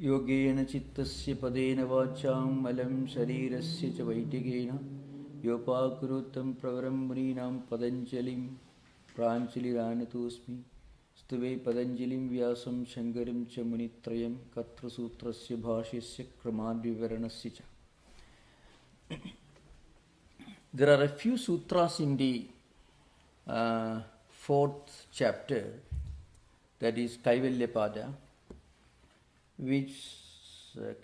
Yogena chittasya padena vacham malam sharirasya cha vaitigena yopakurutam pravaram muninam padanjalim pranchaliranatosmi stuve padanjalim vyasam shankaram cha munitrayam katra sutrasya bhashyasya kramadvivaranasya cha. There are a few sutras in the fourth chapter, that is Kaivalyapada, which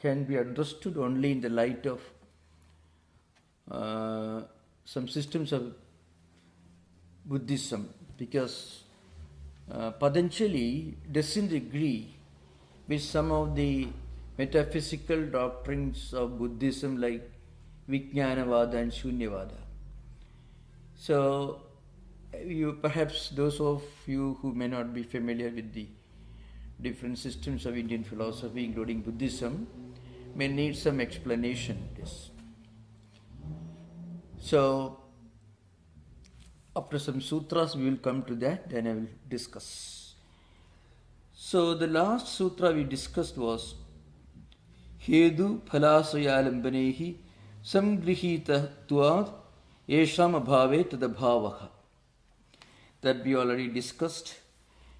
can be understood only in the light of some systems of Buddhism, because Patanjali doesn't agree with some of the metaphysical doctrines of Buddhism like Vijnanavada and Shunyavada. So, perhaps those of you who may not be familiar with the different systems of Indian philosophy, including Buddhism, may need some explanation of this. So, after some sutras, we will come to that, then I will discuss. So, the last sutra we discussed was Hedu Phalasyalambanehi Samgrihita Tuad Esham Abhave Tadabhavaha. That we already discussed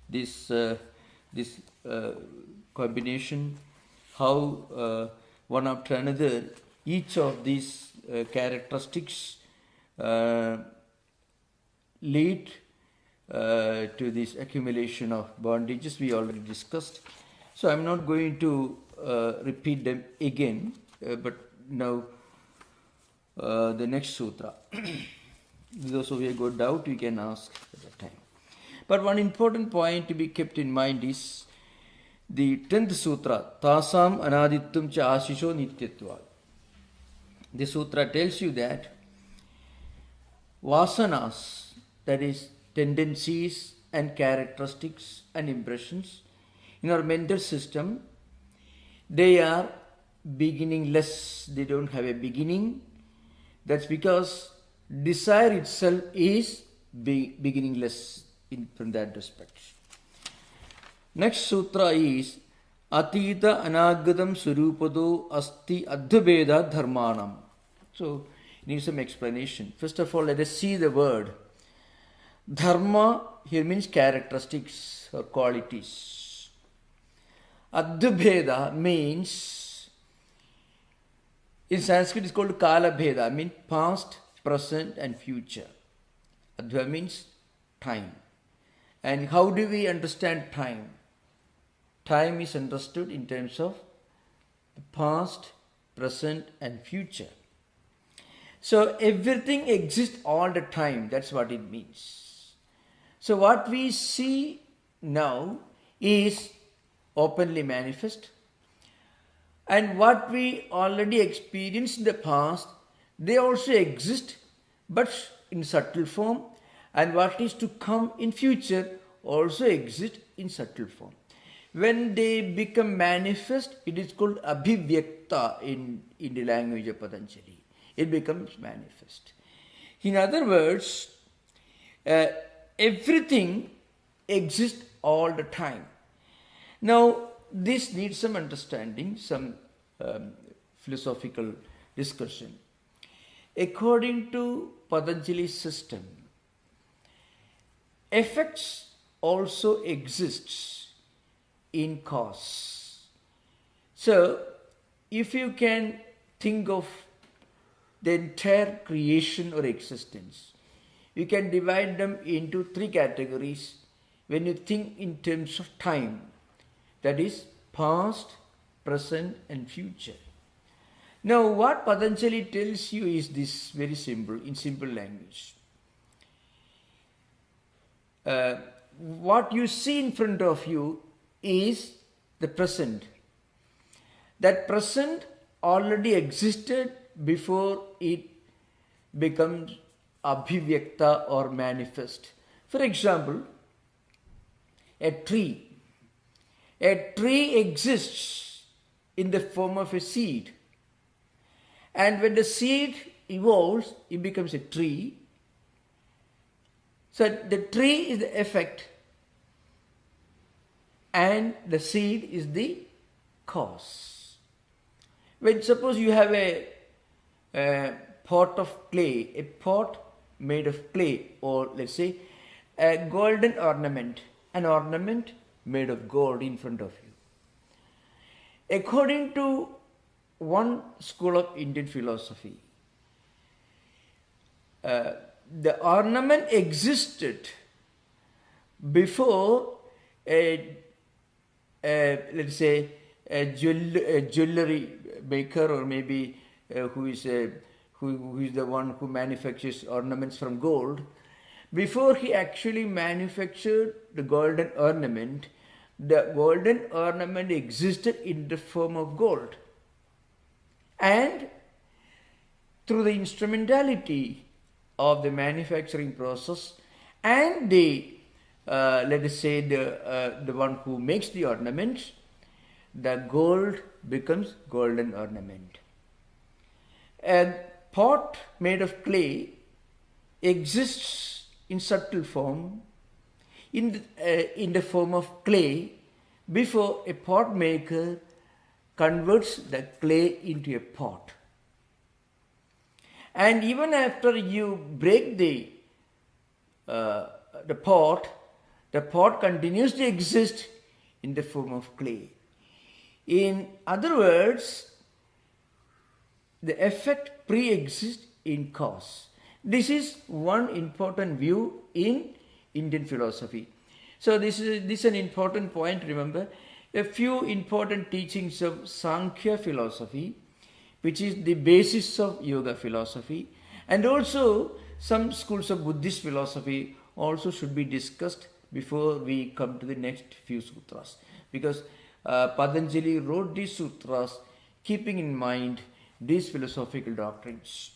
this combination, how one after another each of these characteristics lead to this accumulation of bondages. We already discussed, so I'm not going to repeat them again, but now the next sutra. Those of you who got doubt, you can ask at that time. But one important point to be kept in mind is the 10th sutra, Tasam Anadittum Cha Ashisho Nityatva. The sutra tells you that vasanas, that is tendencies and characteristics and impressions in our mental system, they are beginningless. They don't have a beginning. That's because desire itself is beginningless from that respect. Next sutra is Atita Anagatam Surupado Asti Adhyabeda Dharmanam. So, need some explanation. First of all, let us see the word. Dharma here means characteristics or qualities. Adhyabeda means, in Sanskrit, it's called Kala Bheda, means past, present and future. Adhya means time. And how do we understand time? Time is understood in terms of the past, present and future. So everything exists all the time. That's what it means. So what we see now is openly manifest. And what we already experienced in the past, they also exist, but in subtle form. And what is to come in future also exists in subtle form. When they become manifest, it is called abhivyakta in the language of Patanjali. It becomes manifest. In other words, everything exists all the time. Now, this needs some understanding, some philosophical discussion. According to Patanjali's system, effects also exists in cause. So, if you can think of the entire creation or existence, you can divide them into three categories when you think in terms of time. That is past, present and future. Now, what Patanjali tells you is this very simple, in simple language. What you see in front of you is the present. That present already existed before it becomes abhivyakta or manifest. For example, a tree. A tree exists in the form of a seed. And when the seed evolves, it becomes a tree. So the tree is the effect and the seed is the cause. When suppose you have a pot of clay, a pot made of clay, or let's say a golden ornament, an ornament made of gold in front of you. According to one school of Indian philosophy, the ornament existed before let's say a jewelry maker, or maybe who is the one who manufactures ornaments from gold. Before he actually manufactured the golden ornament existed in the form of gold. And through the instrumentality of the manufacturing process and the let us say the one who makes the ornament, the gold becomes golden ornament. A pot made of clay exists in subtle form, in the form of clay, before a pot maker converts the clay into a pot. And even after you break the pot continues to exist in the form of clay. In other words, the effect pre-exists in cause. This is one important view in Indian philosophy. So this is an important point. Remember, a few important teachings of Sankhya philosophy, which is the basis of yoga philosophy, and also some schools of Buddhist philosophy also should be discussed before we come to the next few sutras, because Patanjali wrote these sutras keeping in mind these philosophical doctrines.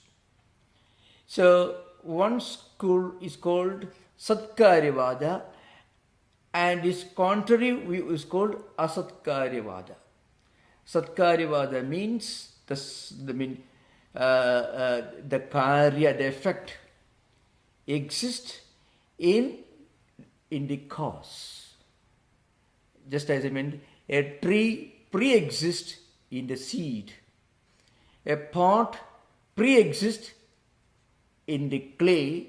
So one school is called Satkaryavada, and its contrary view is called Asatkaryavada. Satkaryavada means the karya, the effect exists in the cause. Just as I meant, a tree pre-exists in the seed. A pot pre-exists in the clay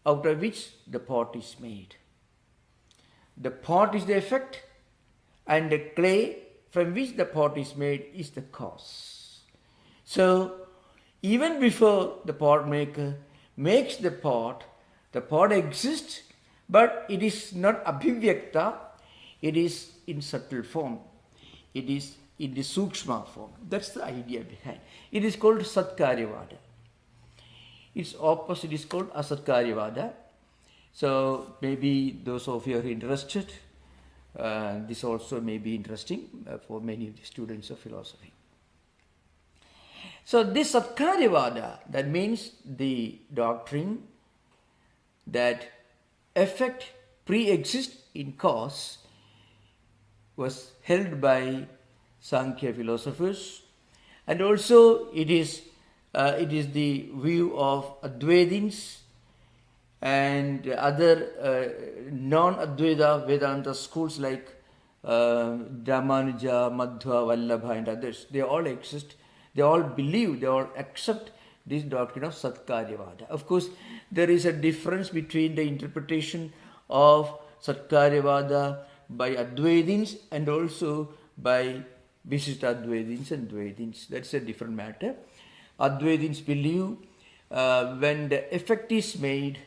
out of which the pot is made. The pot is the effect, and the clay from which the pot is made is the cause. So, even before the pot maker makes the pot exists, but it is not abhivyakta, it is in subtle form. It is in the sukshma form. That's the idea behind. It is called Satkaryavada. Its opposite is called Asatkaryavada. So maybe those of you are interested, this also may be interesting for many of the students of philosophy. So this Satkaryavada, that means the doctrine that effect pre-exists in cause, was held by Sankhya philosophers, and also it is the view of Advaitins and other non-Advaita Vedanta schools like Ramanuja, Madhva, Vallabha and others. They all exist. They all believe, they all accept this doctrine of Satkaryavada. Of course, there is a difference between the interpretation of Satkaryavada by Advaitins and also by Visishtadvaitins and Dvaitins. That's a different matter. Advaitins believe when the effect is made,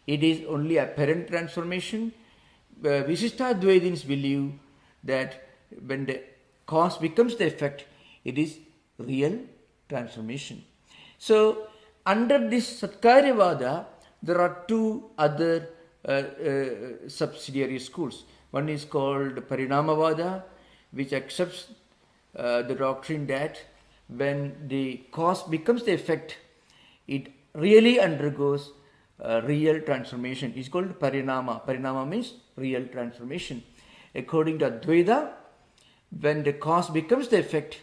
it is only apparent transformation. Visishtadvaitins believe that when the cause becomes the effect, it is real transformation. So, under this Satkaryavada, there are two other subsidiary schools. One is called Parinamavada, which accepts the doctrine that when the cause becomes the effect, it really undergoes real transformation. It's called Parinama. Parinama means real transformation. According to Advaita, when the cause becomes the effect,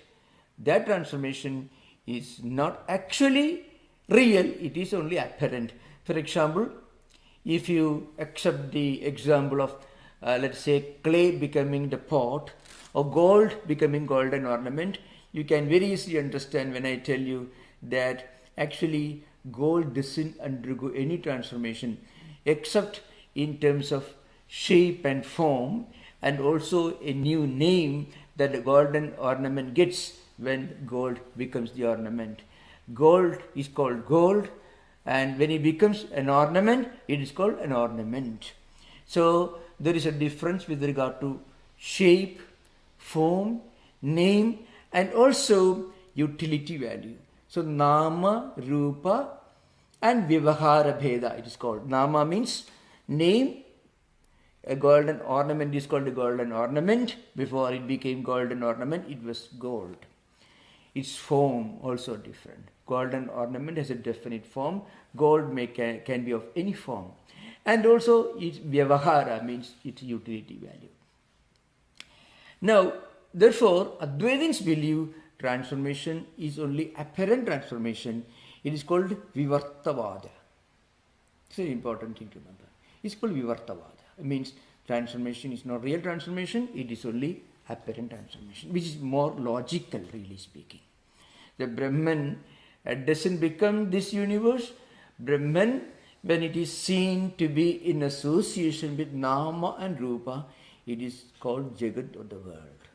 that transformation is not actually real, it is only apparent. For example, if you accept the example of let's say clay becoming the pot, or gold becoming golden ornament, you can very easily understand when I tell you that actually gold doesn't undergo any transformation except in terms of shape and form, and also a new name that the golden ornament gets when gold becomes the ornament. Gold is called gold, and when it becomes an ornament, it is called an ornament. So there is a difference with regard to shape, form, name, and also utility value. So Nama, Rupa, and Vivahara Bheda, it is called. Nama means name. A golden ornament is called a golden ornament. Before it became golden ornament, it was gold. Its form also different. Golden ornament has a definite form. Gold can be of any form. And also its Vyavahara means its utility value. Now, therefore, Advaitins believe transformation is only apparent transformation. It is called Vivartavada. It's an important thing to remember. It's called Vivartavada. It means transformation is not real transformation, it is only apparent transformation, which is more logical, really speaking. The Brahman doesn't become this universe. Brahman, when it is seen to be in association with Nama and Rupa, it is called Jagat, or the world.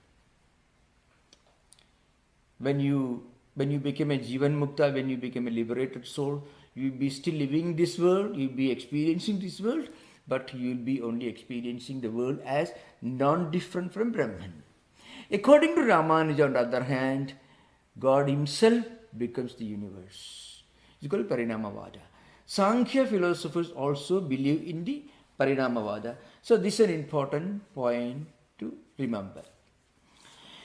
When you become a Jivan Mukta, when you become a liberated soul, you will be still living this world, you will be experiencing this world, but you will be only experiencing the world as non-different from Brahman. According to Ramanuja, on the other hand, God himself becomes the universe. It's called Parinamavada. Sankhya philosophers also believe in the Parinamavada. So this is an important point to remember.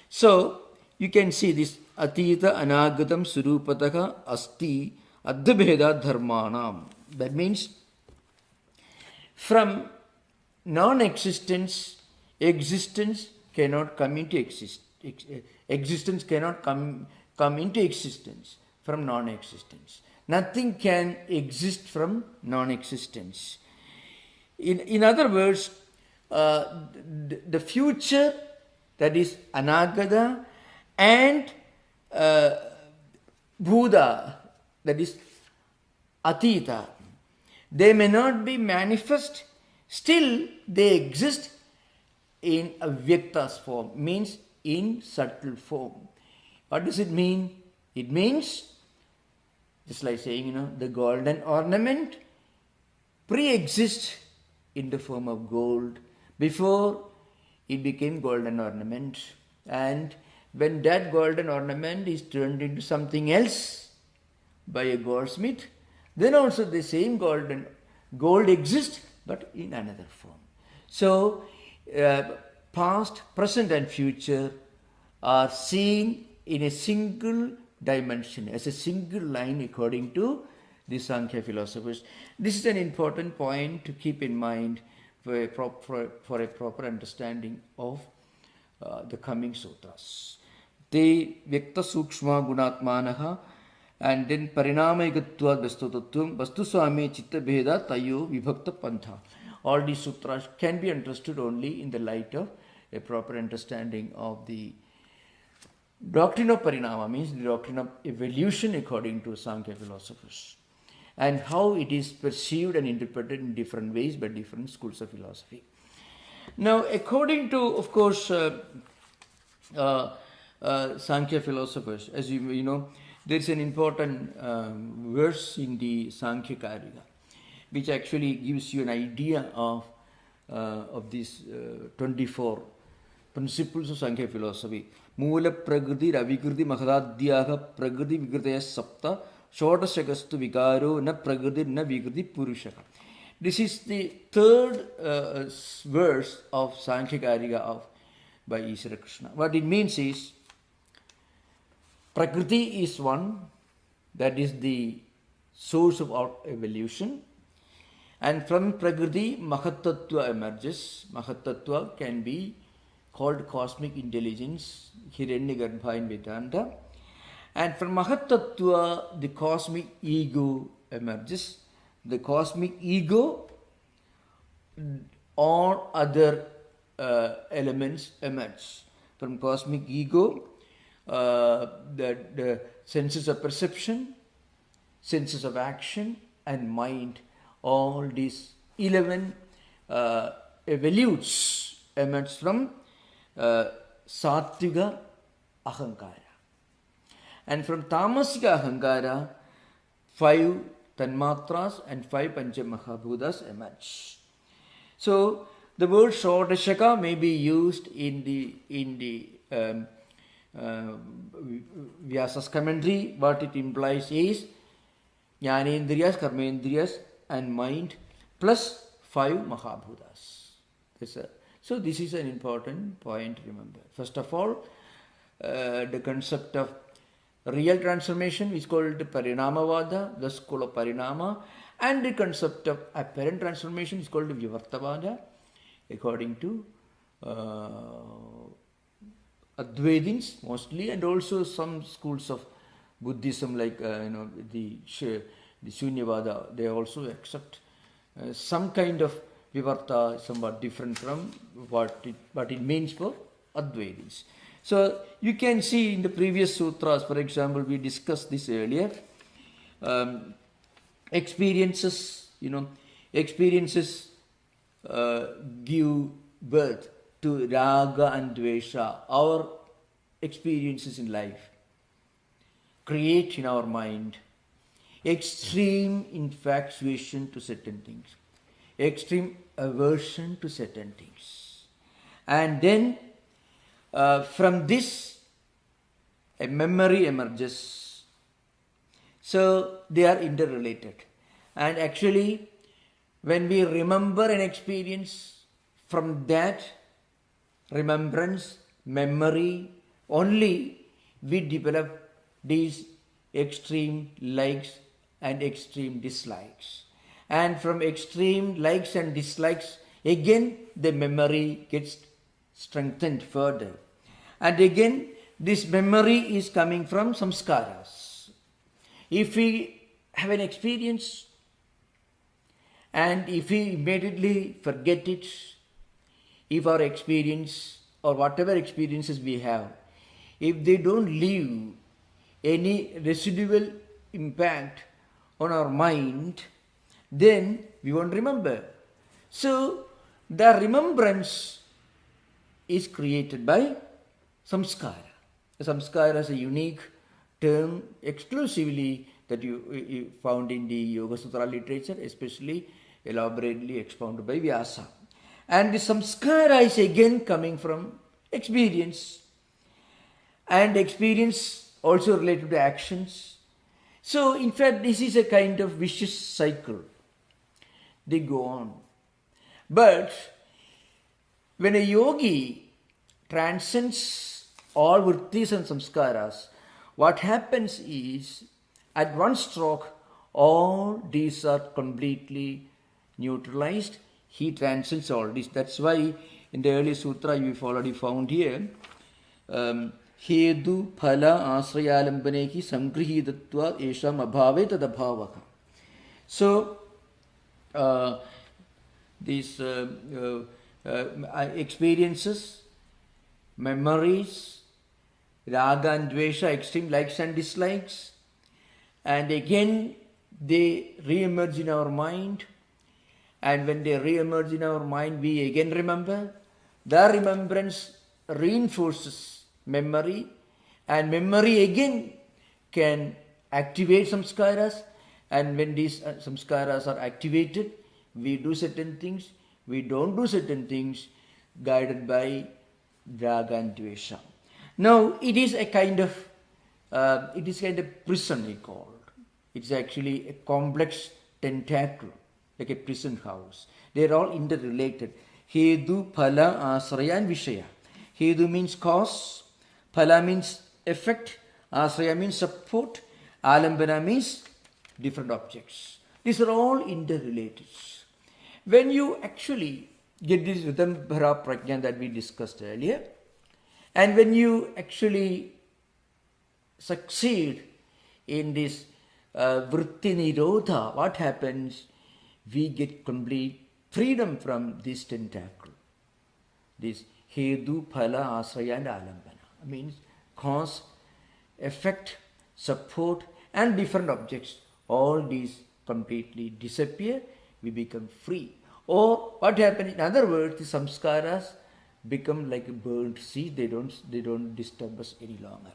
So you can see this Atita Anagatam Surupataka Asti Adhabheda Dharmanam. That means from non-existence, existence cannot come into existence. Existence cannot come into existence from non-existence. Nothing can exist from non-existence. In other words, the future, that is Anagata, and Bhuda, that is Atita, they may not be manifest, still they exist in a Vyakta's form, means in subtle form. What does it mean? It means, just like saying, the golden ornament pre-exists in the form of gold before it became golden ornament. And when that golden ornament is turned into something else by a goldsmith, then also the same gold exists, but in another form. So, past, present and future are seen in a single dimension, as a single line according to the Sankhya philosophers. This is an important point to keep in mind for a proper understanding of the coming sutras. Te Vyakta Sukshma Gunatmanaha, and then Parinamayigatva Vastutatvam, Vastu Swami Chitta Bheda Tayo Vibhakta Pantha. All these sutras can be understood only in the light of a proper understanding of the doctrine of Parinama, means the doctrine of evolution according to Sankhya philosophers, and how it is perceived and interpreted in different ways by different schools of philosophy. Now, according to, of course, Sankhya philosophers, as you know, there is an important verse in the Sankhya Karika, which actually gives you an idea of these 24 principles of Sankhya philosophy. Mula prakriti ravikriti mahadadhyaha prakriti vikritaya sapta shodashagastu vikaro na prakriti na vikriti purushaka. This is the third verse of Sankhya Karika by Ishvara Krishna. What it means is, Prakriti is one, that is the source of our evolution, and from Prakriti Mahatattva emerges. Mahatattva can be called cosmic intelligence, Hiranyagarbha in Vedanta, and from Mahatattva the cosmic ego emerges. The cosmic ego or other elements emerge. from cosmic ego, the senses of perception, senses of action, and mind. All these 11 evolutes emerge from Sattviga Ahankara. And from Tamasika Ahankara, 5 Tanmatras and 5 Panchamahabhutas emerge. So the word Shodashaka may be used in the Vyasa's commentary. What it implies is Jnanendriyas, Karmendriyas and mind plus 5 Mahabhutas. So this is an important point to remember. First of all, the concept of real transformation is called Parinamavada, the school of Parinama, and the concept of apparent transformation is called Vivartavada, according to Advaitins mostly, and also some schools of Buddhism like the Shunyavada. They also accept some kind of Vivarta, somewhat different from what it means for Advaitins. So you can see in the previous sutras, for example, we discussed this earlier. Experiences give birth to raga and dvesha. Our experiences in life create in our mind extreme infatuation to certain things, extreme aversion to certain things. And then from this, a memory emerges. So they are interrelated. And actually, when we remember an experience, from that remembrance, memory, only we develop these extreme likes and extreme dislikes. And from extreme likes and dislikes, again the memory gets strengthened further. And again, this memory is coming from samskaras. If we have an experience and if we immediately forget it, if our experience or whatever experiences we have, if they don't leave any residual impact on our mind, then we won't remember. So the remembrance is created by samskara. Samskara is a unique term exclusively that you found in the Yoga Sutra literature, especially elaborately expounded by Vyasa. And the samskara is again coming from experience, and experience also related to actions. So in fact, this is a kind of vicious cycle. They go on. But when a yogi transcends all vrittis and samskaras, what happens is, at one stroke, all these are completely neutralized. He transcends all this. That's why in the early sutra you've already found here, Hedu phala asrayalambaneki samgrihidatva esham abhave tadabhavaka. So these experiences, memories, raga and dvesha, extreme likes and dislikes, and again they re-emerge in our mind. And when they re-emerge in our mind, we again remember. The remembrance reinforces memory, and memory again can activate samskaras. And when these samskaras are activated, we do certain things, we don't do certain things, guided by raga and dvesha. Now it is a kind of prison, we call. It's actually a complex tentacle, like a prison house. They are all interrelated. Hedu, phala, asraya and vishaya. Hedu means cause, phala means effect, asraya means support, alambana means different objects. These are all interrelated. When you actually get this Vidambhara prajna that we discussed earlier, and when you actually succeed in this vritti nirodha, what happens? We get complete freedom from this tentacle, this Hedu, Phala, Asraya and Alambana. Means cause, effect, support and different objects. All these completely disappear. We become free. Or what happens, in other words, the samskaras become like a burnt seed. They don't disturb us any longer.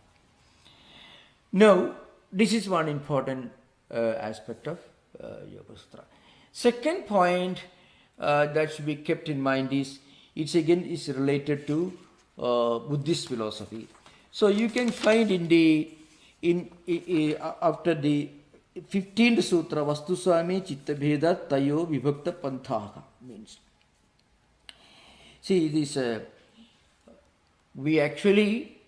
Now, this is one important aspect of Yoga Sutra. Second point that should be kept in mind is, it's again is related to Buddhist philosophy. So you can find after the 15th sutra, Vastu Swami Chitta Bheda Tayo Vibhakta Panthaha, means. See, this we actually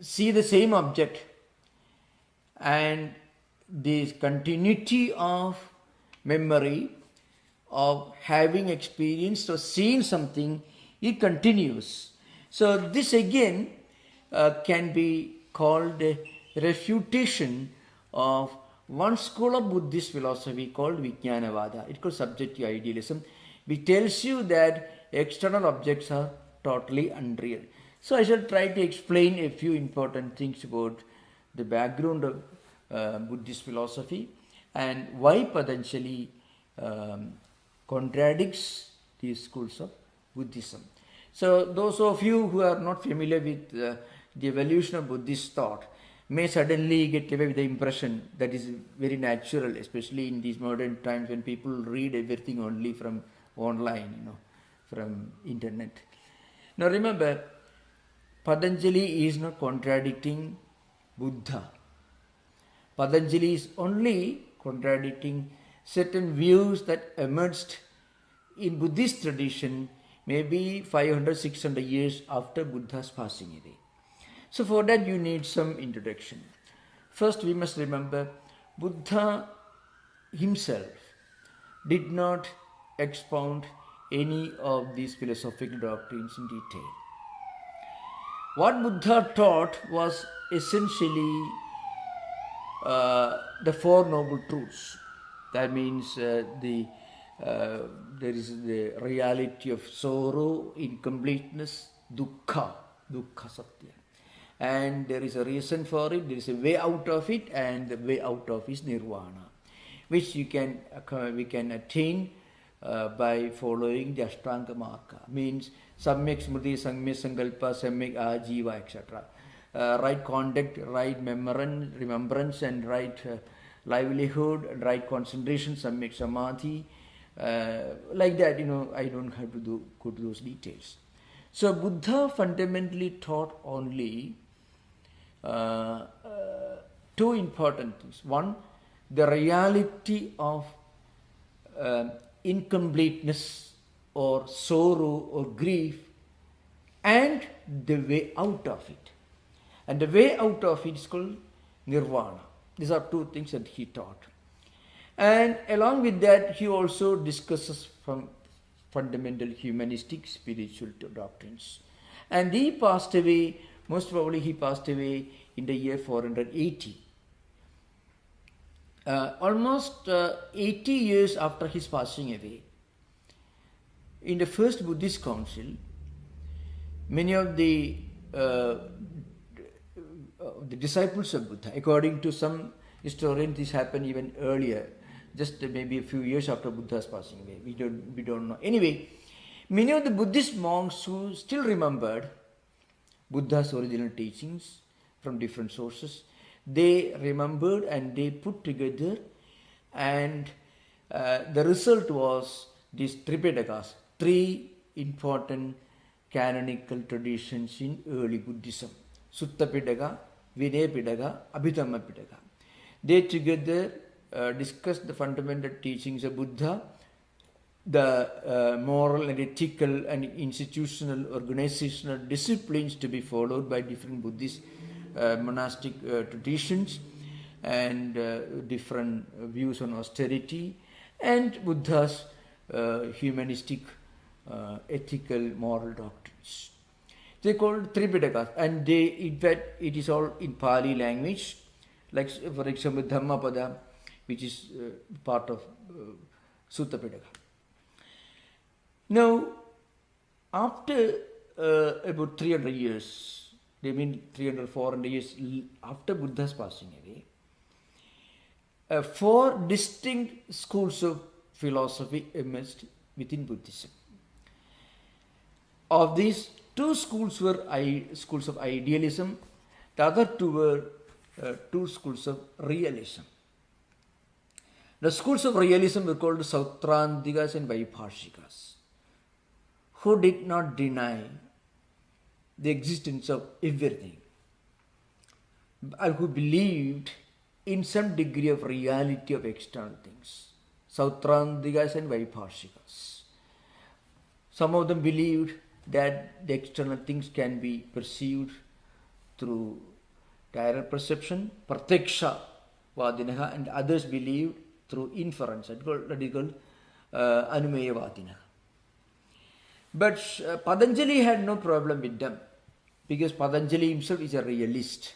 see the same object, and this continuity of memory of having experienced or seen something, it continues. So this again can be called a refutation of one school of Buddhist philosophy called Vijnanavada. It's called subjective idealism, which tells you that external objects are totally unreal. So I shall try to explain a few important things about the background of Buddhist philosophy and why Patanjali contradicts these schools of Buddhism. So those of you who are not familiar with the evolution of Buddhist thought may suddenly get away with the impression that is very natural, especially in these modern times when people read everything only from online, from internet. Now remember, Patanjali is not contradicting Buddha. Patanjali is only contradicting certain views that emerged in Buddhist tradition maybe 500, 600 years after Buddha's passing away. So for that you need some introduction. First we must remember, Buddha himself did not expound any of these philosophical doctrines in detail. What Buddha taught was essentially the Four Noble Truths. That means there is the reality of sorrow, incompleteness, dukkha satya. And there is a reason for it, there is a way out of it, and the way out of is nirvana, which we can attain by following the Ashtanga Marga. Means Samyak Smriti, Samyak Sankalpa, Samyak Ajiva, etc. Right conduct, right remembrance, and right livelihood, right concentration, Samyak Samadhi. Like that, I don't have to go to those details. So Buddha fundamentally taught only two important things. One, the reality of incompleteness or sorrow or grief, and the way out of it. And the way out of it is called nirvana. These are two things that he taught. And along with that, he also discusses from fundamental humanistic spiritual doctrines. And he passed away, most probably he passed away in the year 480. Almost 80 years after his passing away, in the first Buddhist council, many of the disciples of Buddha, according to some historians, this happened even earlier, just maybe a few years after Buddha's passing away. We don't know. Anyway, many of the Buddhist monks who still remembered Buddha's original teachings from different sources, they remembered and they put together, and the result was these Tripitakas, three important canonical traditions in early Buddhism: Sutta Pitaka, Vinaya Pitaka, Abhidhamma Pitaka. They together discussed the fundamental teachings of Buddha, the moral and ethical and institutional organizational disciplines to be followed by different Buddhist monastic traditions, and different views on austerity, and Buddha's humanistic, ethical, moral doctrines. They called Tripitakas, and in fact it is all in Pali language, like for example Dhammapada, which is part of Sutta Pitaka. Now, After about 300 years, they mean 300, 400 years after Buddha's passing away, four distinct schools of philosophy emerged within Buddhism. Of these, two schools were schools of idealism, the other two were two schools of realism. The schools of realism were called Sautrantikas and Vaibhashikas, who did not deny the existence of everything, who believed in some degree of reality of external things. Sautrantikas and Vaibhashikas. Some of them believed that the external things can be perceived through direct perception, pratyaksha vadinaha, and others believed through inference, that is called anumeya vadinaha. But Patanjali had no problem with them, because Patanjali himself is a realist.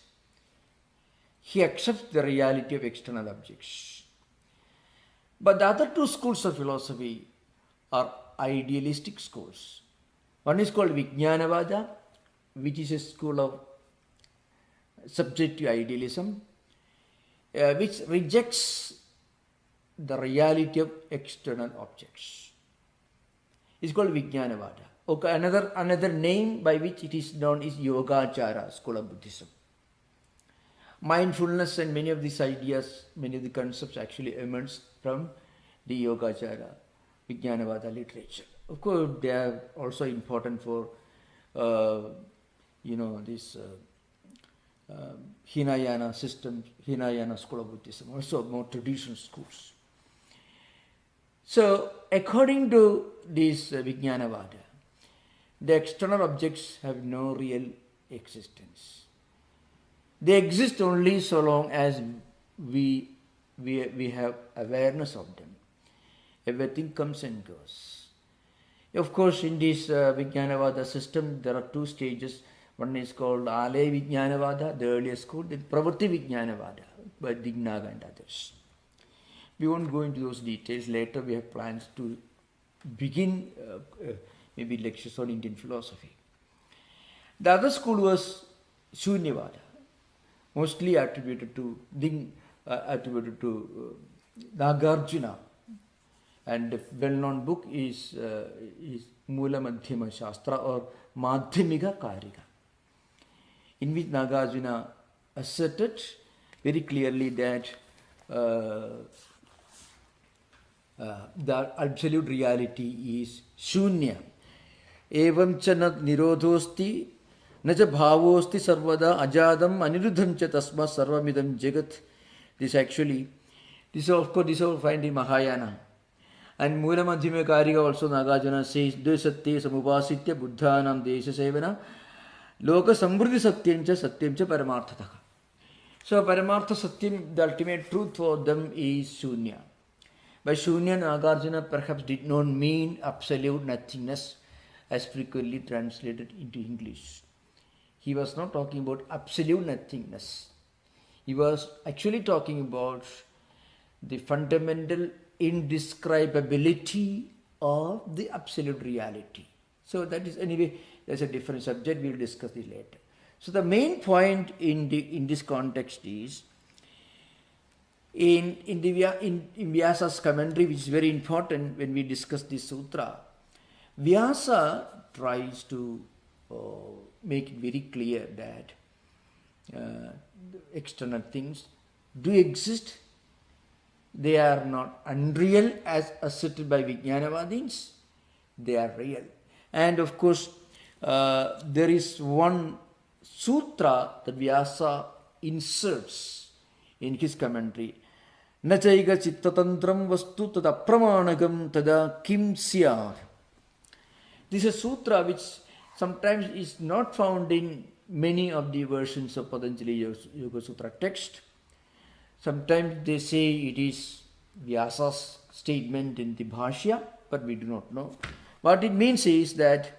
He accepts the reality of external objects. But the other two schools of philosophy are idealistic schools. One is called Vijnanavada, which is a school of subjective idealism, which rejects the reality of external objects. It's called Vijnanavada. Okay, another name by which it is known is Yogacara, school of Buddhism. Mindfulness and many of these ideas, many of the concepts actually emerge from the Yogacara, Vijnanavada literature. Of course, they are also important for, this Hinayana system, Hinayana school of Buddhism, also more traditional schools. So, according to this Vijnanavada, the external objects have no real existence. They exist only so long as we have awareness of them. Everything comes and goes. Of course, in this Vijnanavada system, there are two stages. One is called Alaya Vijnanavada, the earlier school, then Pravritti Vijnanavada by Dignaga and others. We won't go into those details. Later, we have plans to begin maybe lectures on Indian philosophy. The other school was Shunyavada, mostly attributed to Nagarjuna, and the well-known book is Mula Madhyama Shastra or Madhyamika Karika, in which Nagarjuna asserted very clearly that the absolute reality is Shunya. Evam cha na nirodhosti na cha bhavosti sarvada ajadam aniruddham cha tasma sarvamidam jagat. This of course, this all find in Mahayana. And Mula Madhyama Karika also Nagarjuna says, Dvesatye samupasitya buddhanam desha sevana loka samvriddhi satyam cha paramarthataka. So paramartha satyam, the ultimate truth for them is Shunya. By Shunya, Nagarjuna perhaps did not mean absolute nothingness as frequently translated into English. He was not talking about absolute nothingness. He was actually talking about the fundamental indescribability of the absolute reality. So that is, anyway, that's a different subject. We'll discuss it later. So the main point in this context is, in Vyasa's commentary, which is very important when we discuss this sutra, Vyasa tries to make it very clear that external things do exist. They are not unreal as asserted by Vijnanavadins. They are real. And of course, there is one sutra that Vyasa inserts in his commentary. Nachaiga chittatantram vastu tada pramanagam tada kim syar. This is a sutra which sometimes is not found in many of the versions of Patanjali Yoga Sutra text. Sometimes they say it is Vyasa's statement in the Bhashya, but we do not know. What it means is that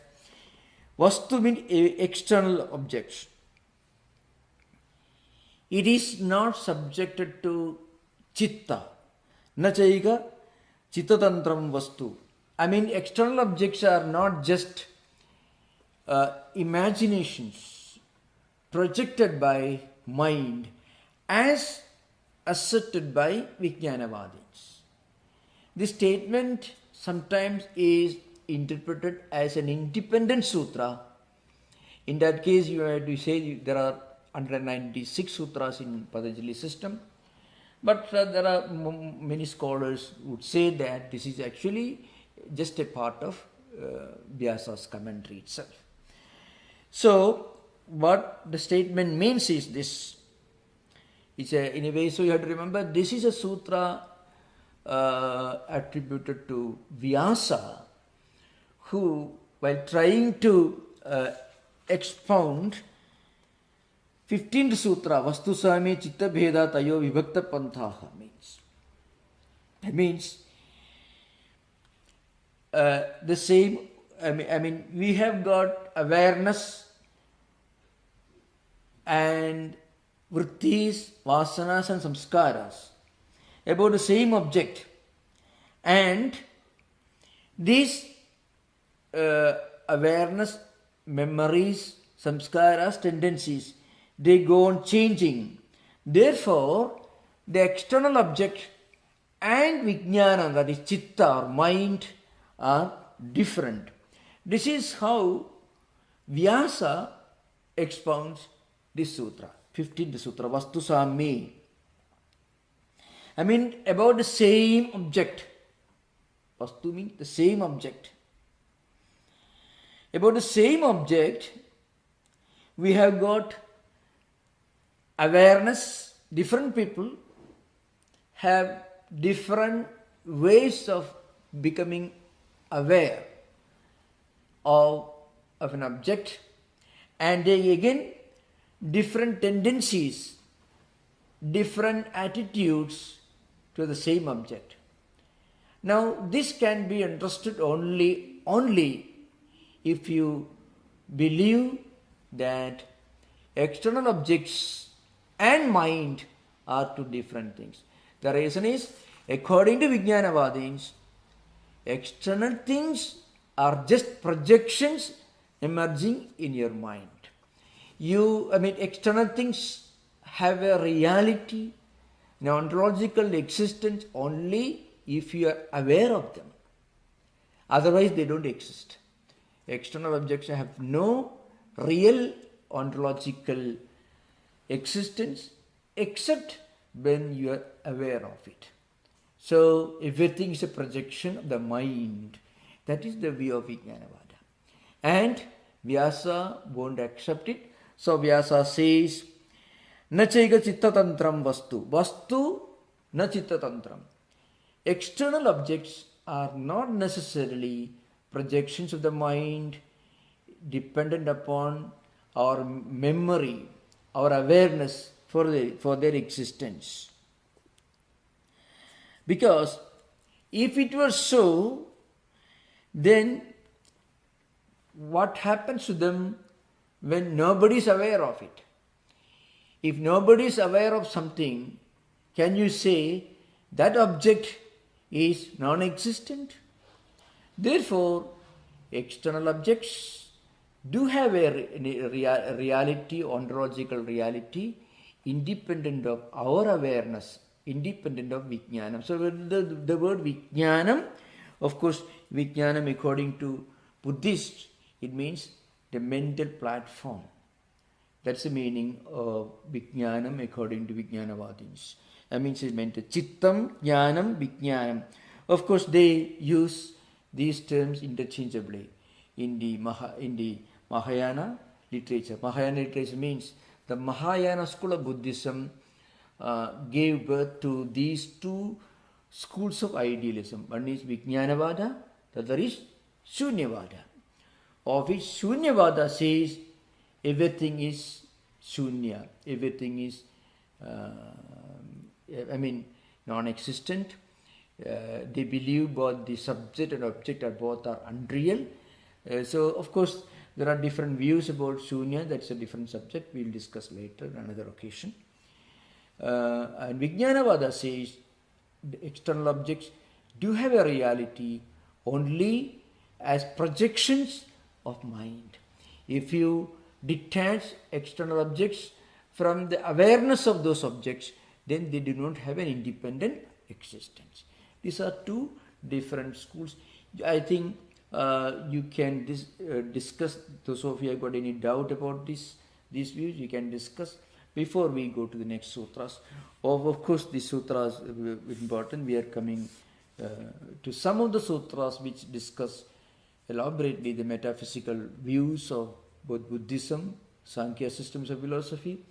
vastu means external objects. It is not subjected to chitta. Nachaiga chittatantram vastu. I mean, external objects are not just imaginations projected by mind as asserted by Vijnanavadins. This statement sometimes is interpreted as an independent sutra. In that case, you have to say there are 196 sutras in Patanjali system, but there are many scholars would say that this is actually just a part of Vyasa's commentary itself. So, what the statement means is this. It's in a way, so you have to remember this is a sutra attributed to Vyasa, who, while trying to expound 15th sutra, Vastu Same Chitta Bheda Tayo Vibhakta Panthaha means. That means the same, I mean, we have got awareness and vrittis, vasanas and samskaras about the same object, and these awareness, memories, samskaras, tendencies, they go on changing. Therefore, the external object and vijnana, that is chitta or mind, are different. This is how Vyasa expounds this sutra, 15th sutra, Vastu Same. I mean, about the same object. Vastu means the same object. About the same object, we have got awareness. Different people have different ways of becoming aware of an object, and they again different tendencies, different attitudes to the same object. Now, this can be understood only if you believe that external objects and mind are two different things. The reason is, according to Vijnanavadins, external things are just projections emerging in your mind. External things have a reality, an ontological existence only if you are aware of them. Otherwise, they don't exist. External objects have no real ontological existence except when you are aware of it. So, everything is a projection of the mind. That is the view of Vijnanavada. And Vyasa won't accept it. So, Vyasa says, Na chaiga chittatantram vastu. Vastu na chittatantram. External objects are not necessarily projections of the mind dependent upon our memory, our awareness for their existence. Because if it were so, then what happens to them when nobody is aware of it? If nobody is aware of something, can you say that object is non-existent? Therefore, external objects do have a reality, ontological reality, independent of our awareness, independent of Vijnanam. So the word Vijnanam, of course, Vijnanam according to Buddhists, it means the mental platform. That's the meaning of Vijnanam according to Vijnanavadins. That means it meant Chittam, Jnanam, Vijnanam. Of course, they use these terms interchangeably in the Mahayana literature. Mahayana literature means the Mahayana school of Buddhism gave birth to these two schools of idealism. One is Vijnanavada, the other is Shunyavada. Of which Shunyavada says everything is Shunya, everything is non-existent. They believe both the subject and object are both are unreal. So of course there are different views about Shunya. That's a different subject. We'll discuss later on another occasion. And Vijnanavada says the external objects do have a reality only as projections of mind. If you detach external objects from the awareness of those objects, then they do not have an independent existence. These are two different schools. I think you can discuss. Those of you have got any doubt about these views, you can discuss before we go to the next sutras. Of course, the sutras are important. We are coming to some of the sutras which discuss elaborately the metaphysical views of both Buddhism, Sankhya systems of philosophy,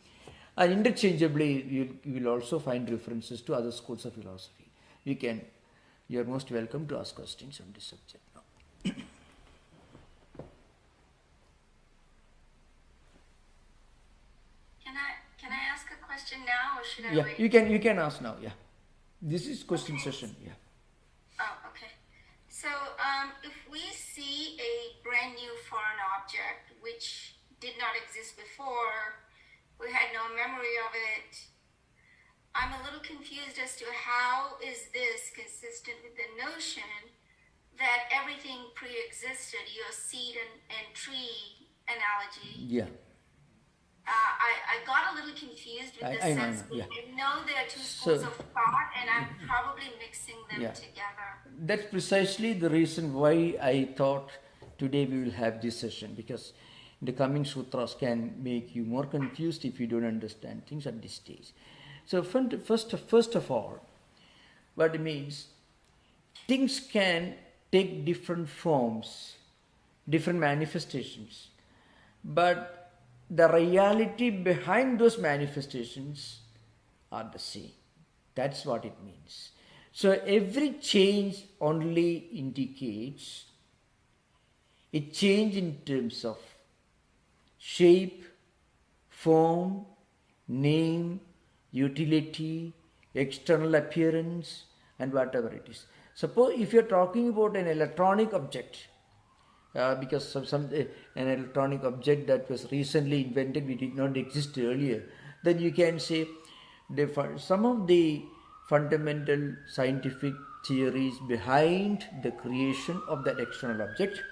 and interchangeably you will also find references to other schools of philosophy. You are most welcome to ask questions on this subject now. Can I ask a question now, or should I wait? You can ask now. Yeah, this is question session. Yeah. Oh, okay. So, if we see a brand new foreign object which did not exist before, we had no memory of it, I'm a little confused as to how is this consistent with the notion that everything pre-existed, your seed and tree analogy. Yeah. I got a little confused with the sense. I know there are two schools of thought, and I'm probably mixing them together. That's precisely the reason why I thought today we will have this session, because the coming sutras can make you more confused if you don't understand things at this stage. So first of all, what it means, things can take different forms, different manifestations, but the reality behind those manifestations are the same. That's what it means. So every change only indicates a change in terms of shape, form, name, utility, external appearance, and whatever it is. Suppose if you're talking about an electronic object, because an electronic object that was recently invented, which did not exist earlier, then you can say some of the fundamental scientific theories behind the creation of that external object,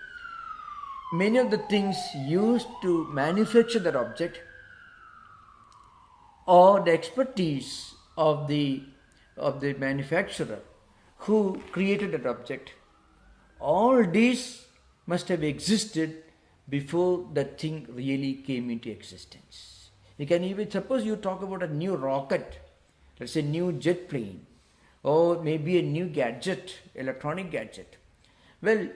many of the things used to manufacture that object, or the expertise of the manufacturer who created that object, all these must have existed before that thing really came into existence. You can even suppose you talk about a new rocket, let's say new jet plane, or maybe a new gadget, electronic gadget. Well,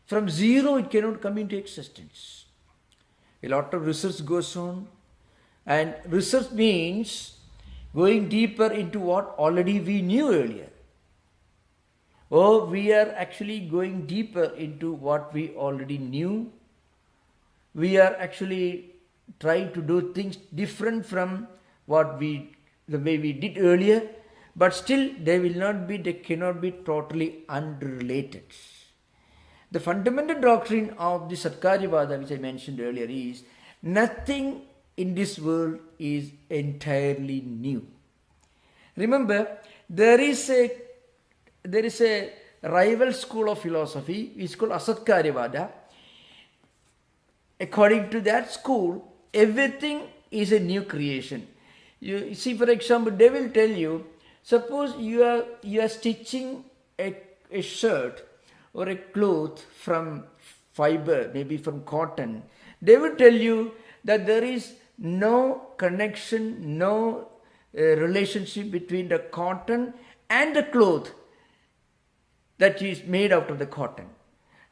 from zero it cannot come into existence. A lot of research goes on, and research means going deeper into what already we knew earlier. Or we are actually going deeper into what we already knew. We are actually trying to do things different from the way we did earlier, but still they cannot be totally unrelated. The fundamental doctrine of the Satkaryavada, which I mentioned earlier, is nothing in this world is entirely new. Remember, there is a rival school of philosophy, it's called Asatkaryavada. According to that school, everything is a new creation. You see, for example, they will tell you, suppose you are stitching a shirt or a cloth from fiber, maybe from cotton. They will tell you that there is no connection, no relationship between the cotton and the cloth that is made out of the cotton.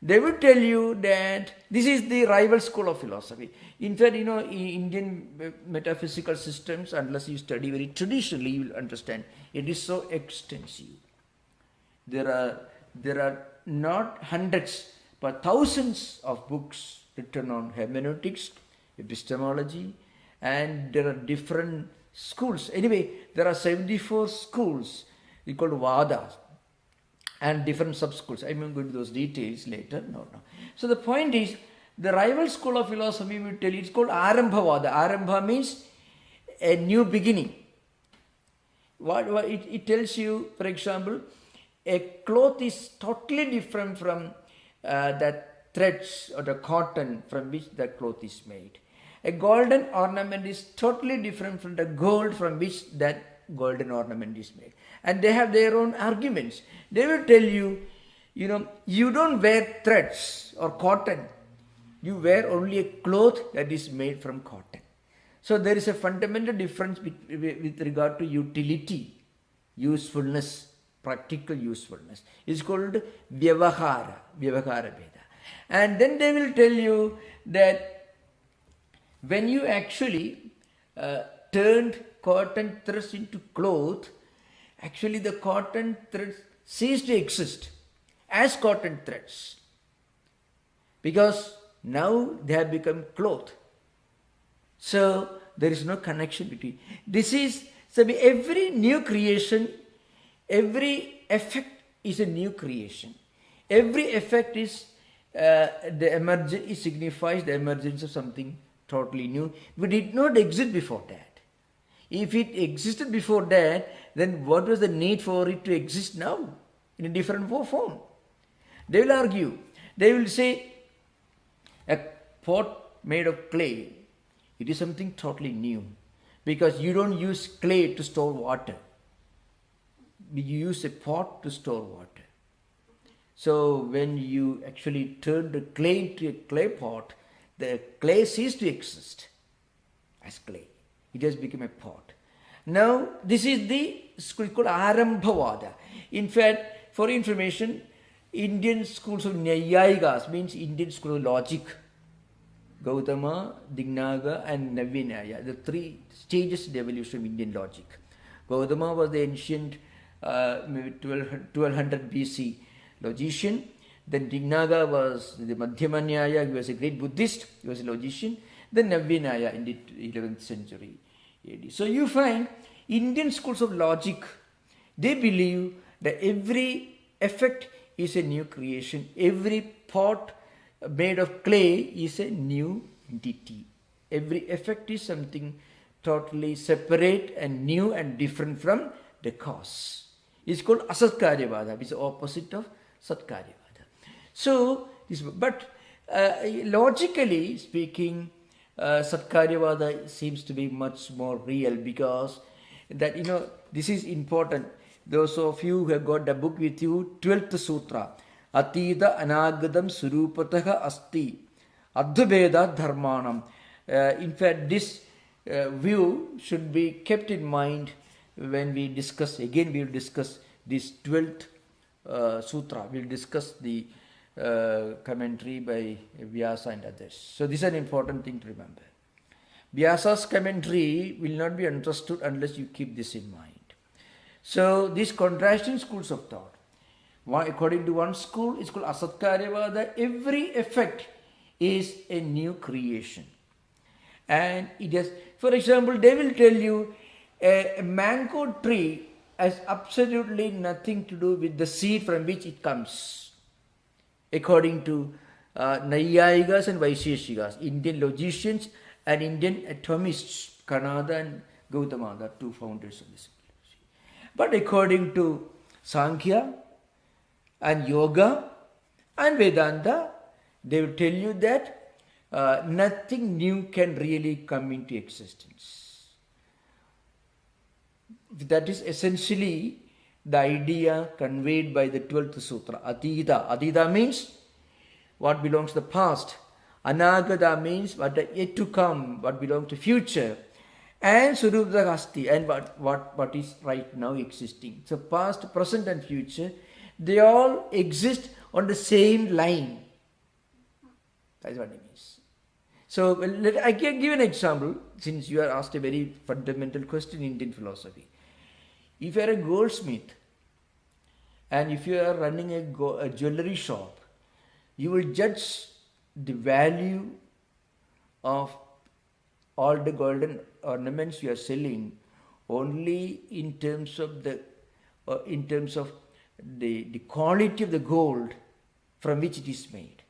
They will tell you that this is the rival school of philosophy. In fact, Indian metaphysical systems, unless you study very traditionally, you will understand it is so extensive. There are not hundreds but thousands of books written on hermeneutics, epistemology, and there are different schools. Anyway, there are 74 schools called Vadas and different sub-schools. I will go into those details later. No. So the point is, the rival school of philosophy will tell you, it's called Arambhavada. Arambha means a new beginning. It tells you, for example, a cloth is totally different from that threads or the cotton from which the cloth is made. A golden ornament is totally different from the gold from which that golden ornament is made. And they have their own arguments. They will tell you, you don't wear threads or cotton. You wear only a cloth that is made from cotton. So there is a fundamental difference with regard to utility, usefulness, practical usefulness. It's called Vyavahara Veda. And then they will tell you that when you actually turned cotton threads into cloth, actually the cotton threads cease to exist as cotton threads, because now they have become cloth. So there is no connection between. So every new creation, every effect is a new creation. Every effect is it signifies the emergence of something totally new, but it did not exist before that. If it existed before that, then what was the need for it to exist now in a different form? They will argue. They will say a pot made of clay, it is something totally new, because you don't use clay to store water. You use a pot to store water. So when you actually turn the clay into a clay pot, the clay ceased to exist as clay. It has become a pot. Now, this is the school called Arambhavada. In fact, for information, Indian schools of Nyayikas means Indian school of logic. Gautama, Dignaga and Navinaya, the three stages of the evolution of Indian logic. Gautama was the ancient 1200 BC logician. Then Dignaga was the Madhyamanyaya, he was a great Buddhist, he was a logician. Then Navinaya in the 11th century AD. So you find Indian schools of logic, they believe that every effect is a new creation. Every pot made of clay is a new entity. Every effect is something totally separate and new and different from the cause. It's called Asatkaryavada, which is the opposite of Satkaryavada. So, logically speaking, Satkaryavada seems to be much more real, because that, this is important. Those of you who have got the book with you, 12th Sutra, Atita Anagadam Surupataha Asti Advabeda Dharmanam. In fact, this view should be kept in mind when we discuss, again we will discuss this 12th Sutra. We will discuss the commentary by Vyasa and others. So this is an important thing to remember. Vyasa's commentary will not be understood unless you keep this in mind. So these contrasting schools of thought, according to one school, it's called Asatkaryavada. Every effect is a new creation. And it has, for example, they will tell you a mango tree has absolutely nothing to do with the seed from which it comes. According to Naiyayikas and Vaisheshikas, Indian logicians and Indian atomists, Kanada and Gautama, the two founders of this. But according to Sankhya and Yoga and Vedanta, they will tell you that nothing new can really come into existence. That is essentially the idea conveyed by the 12th Sutra, Atita. Atita means what belongs to the past. Anagata means what is yet to come, what belongs to future. And Suruptakasti, and what is right now existing. So past, present and future, they all exist on the same line. That is what it means. So I can give an example, since you are asked a very fundamental question in Indian philosophy. If you are a goldsmith and if you are running a jewelry shop, you will judge the value of all the golden ornaments you are selling only in terms of the quality of the gold from which it is made.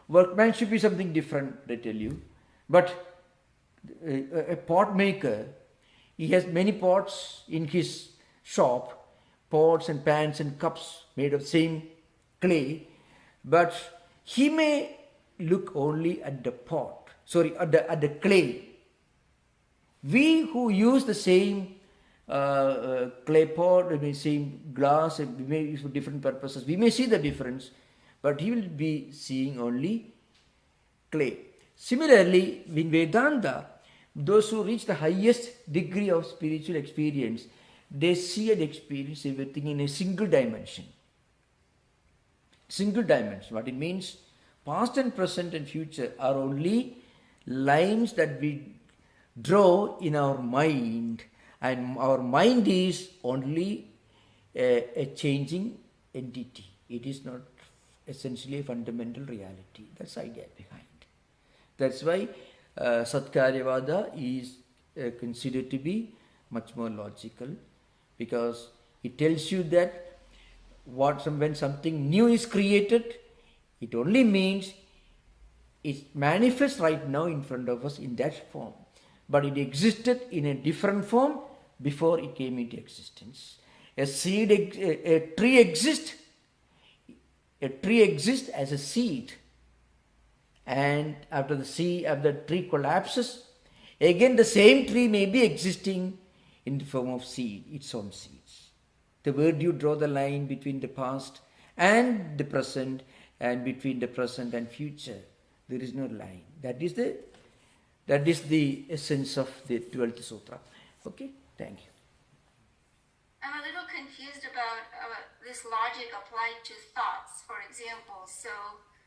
Workmanship is something different, they tell you. But a pot maker, he has many pots in his shop, pots and pans and cups made of same clay, but he may look only at the pot, at the clay. We who use the same clay pot, same glass, we may use for different purposes, we may see the difference, but he will be seeing only clay. Similarly, in Vedanta, those who reach the highest degree of spiritual experience, they see and experience everything in a single dimension. Single dimension. What it means, past and present and future are only lines that we draw in our mind, and our mind is only a changing entity. It is not essentially a fundamental reality. That's the idea behind. That's why Satkaryavada is considered to be much more logical, because it tells you that when something new is created, it only means it manifests right now in front of us in that form, but it existed in a different form before it came into existence. A tree exists as a seed, and after the tree collapses, again the same tree may be existing in the form of seed, its own seeds. The word you draw the line between the past and the present, and between the present and future, there is no line. That is the essence of the 12th sutra. Okay, thank you. I'm a little confused about this logic applied to thoughts, for example. So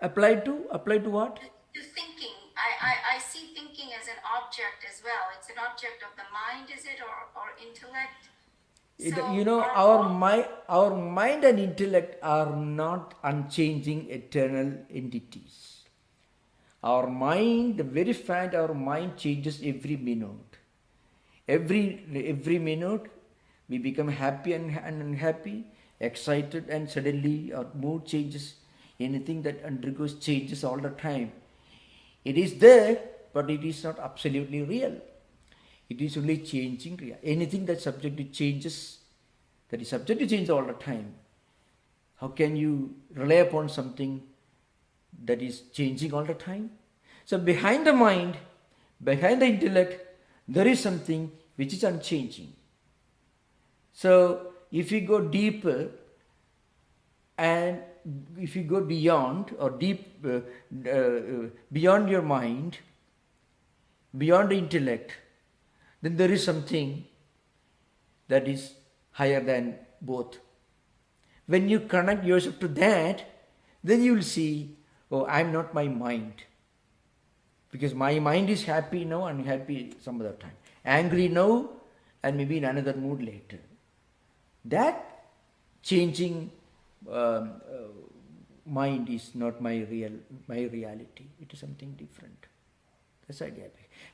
applied to what? To thinking. I see thinking as an object as well. It's an object of the mind, is it, or intellect? Our mind and intellect are not unchanging eternal entities. Our mind, the very fact our mind changes every minute. Every minute we become happy and unhappy, excited, and suddenly our mood changes. Anything that undergoes changes all the time. It is there, but it is not absolutely real. It is only changing real. Anything that's subject to changes, that is subject to change all the time. How can you rely upon something that is changing all the time? So behind the mind, behind the intellect, there is something which is unchanging. So if you go deeper, and if you go beyond or beyond your mind, beyond the intellect, then there is something that is higher than both. When you connect yourself to that, then you will see, oh, I am not my mind. Because my mind is happy now, unhappy some other time. Angry now, and maybe in another mood later. That changing mind is not my reality. It is something different. That's the idea.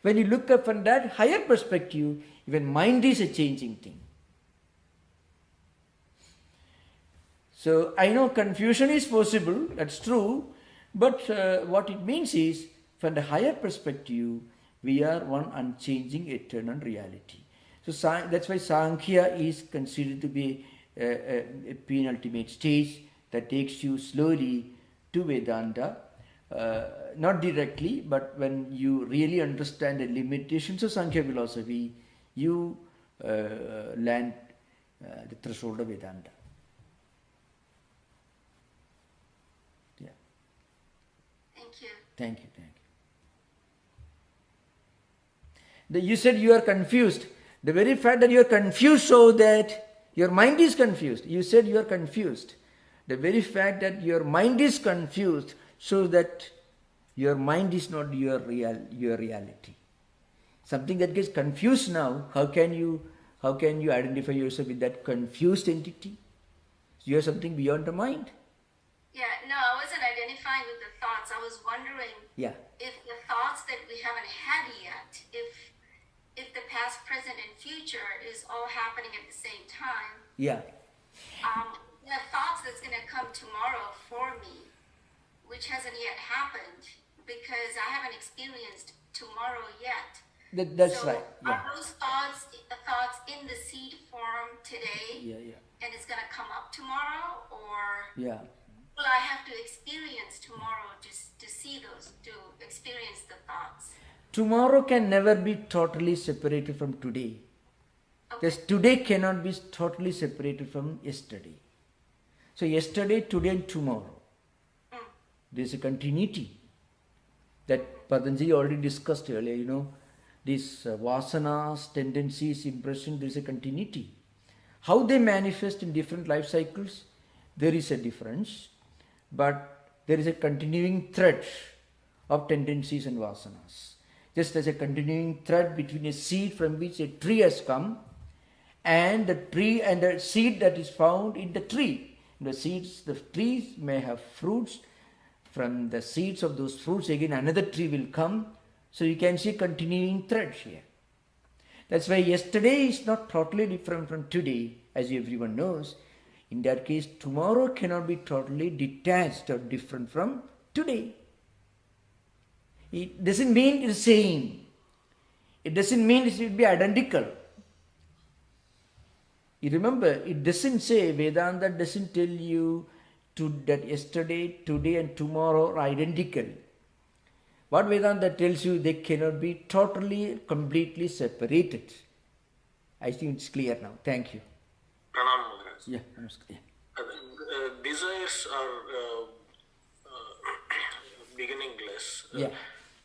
When you look up from that higher perspective, even mind is a changing thing. So I know confusion is possible, that's true, but what it means is, from the higher perspective, we are one unchanging eternal reality. So that's why Sankhya is considered to be a penultimate stage that takes you slowly to Vedanta. Not directly, but when you really understand the limitations of Sankhya philosophy, you land the threshold of Vedanta. Yeah. Thank you. Thank you. You said you are confused. The very fact that you are confused shows that your mind is confused. You said you are confused. The very fact that your mind is confused shows that your mind is not your reality. Something that gets confused now, how can you identify yourself with that confused entity? You are something beyond the mind. Yeah, no, I wasn't identifying with the thoughts. I was wondering if the thoughts that we haven't had yet, if the past, present, and future is all happening at the same time. Yeah. The thoughts that's going to come tomorrow for me, which hasn't yet happened, because I haven't experienced tomorrow yet. That's right. Yeah. Are those thoughts in the seed form today? Yeah. And it's going to come up tomorrow, or? Yeah. will I have to experience tomorrow just to see those, to experience the thoughts? Tomorrow can never be totally separated from today. Okay. Thus, today cannot be totally separated from yesterday. So, yesterday, today, and tomorrow. There is a continuity that Patanjali already discussed earlier, these vasanas, tendencies, impression, there is a continuity. How they manifest in different life cycles, there is a difference, but there is a continuing thread of tendencies and vasanas. Just as a continuing thread between a seed from which a tree has come and the tree and the seed that is found in the tree. The trees may have fruits. From the seeds of those fruits, again another tree will come. So you can see continuing threads here. That's why yesterday is not totally different from today, as everyone knows. In that case, tomorrow cannot be totally detached or different from today. It doesn't mean it's the same. It doesn't mean it will be identical. You remember, it doesn't say, Vedanta doesn't tell you that yesterday, today and tomorrow are identical. What Vedanta tells you, they cannot be totally, completely separated. I think it's clear now. Thank you. Pranam Maharaj. Yeah, namaskar. Yeah. Desires are beginningless. Yeah.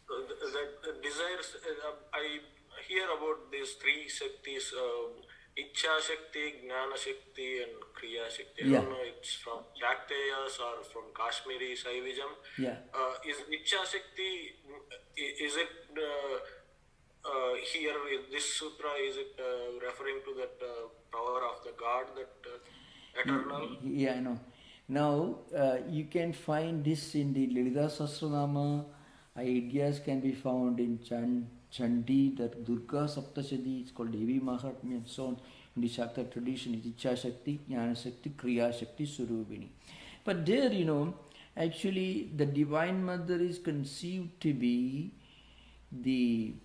That desires, I hear about these three Shaktis, Ichha Shakti, Jnana Shakti and Kriya Shakti. I Yeah. don't know it's from Shakteyas or from Kashmiri Saivism. Yeah. Is Ichha Shakti, is it here in this sutra, is it referring to that power of the God, that eternal? Yeah, I know. Now, you can find this in the Lalita Sahasranama. Ideas can be found in Chandi, that Durga Saptashadi, it's called Devi Mahatmya and so on. In the Shakta tradition, it's Ichha Shakti, Jnana Shakti, Kriya Shakti, Surubini. But there, actually the Divine Mother is conceived to be the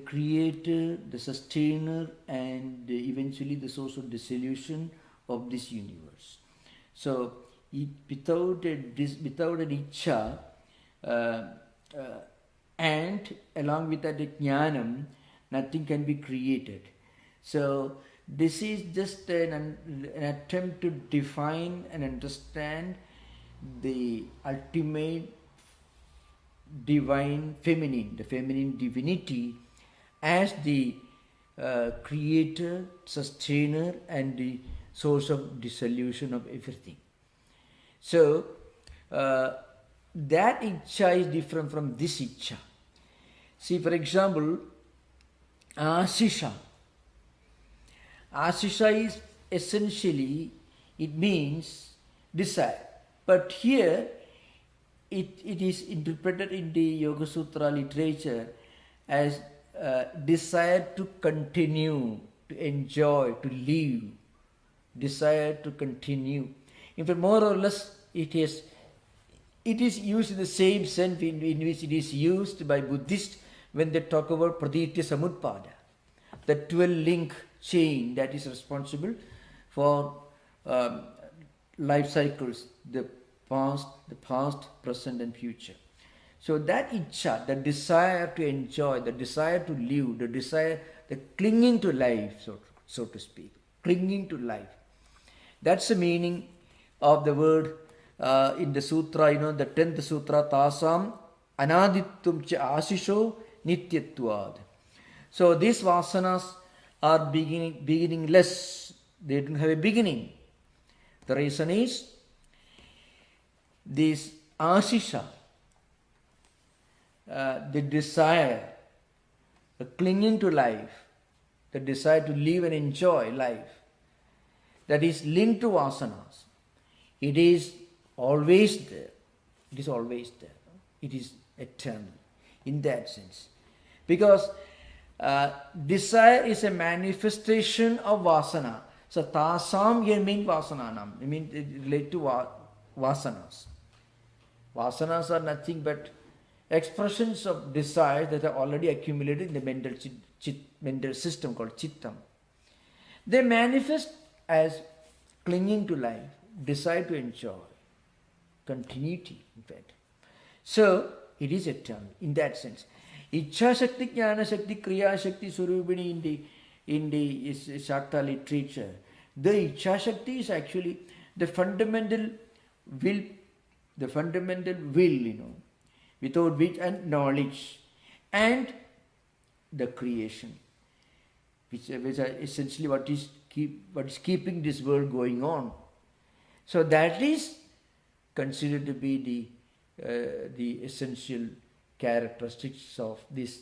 creator, the sustainer, and eventually the source of dissolution of this universe. So, without an Ichha, and along with that jnanam, nothing can be created. So this is just an attempt to define and understand the ultimate divine feminine, the feminine divinity, as the creator, sustainer, and the source of dissolution of everything. So that Ichha is different from this Ichha. See, for example, Asisha. Asisha is essentially, it means desire. But here, it is interpreted in the Yoga Sutra literature as desire to continue, to enjoy, to live, desire to continue. In fact, more or less, it is used in the same sense in which it is used by Buddhists when they talk about praditya samutpada, the 12-link chain that is responsible for life cycles, the past, present and future. So that Ichha, the desire to enjoy, the desire to live, the clinging to life, so to speak, clinging to life. That's the meaning of the word in the sutra, the 10th sutra, Tasam Anadittum cha Asisho Nityatvad. So these vasanas are beginningless. They don't have a beginning. The reason is this Asisha, the desire, the clinging to life, the desire to live and enjoy life, that is linked to vasanas. It is always there. It is always there. It is eternal in that sense. Because desire is a manifestation of vasana. So tasam here means vasananam. I mean it relates to vasanas. Vasanas are nothing but expressions of desire that are already accumulated in the mental system called chittam. They manifest as clinging to life, desire to enjoy. continuity, in fact. So, it is a term in that sense. Ichha Shakti, Jnana Shakti, Kriya Shakti, Surubini in the Shakta literature. The Ichha Shakti is actually the fundamental will, without which and knowledge and the creation, which are essentially what is keeping this world going on. So that is considered to be the essential characteristics of this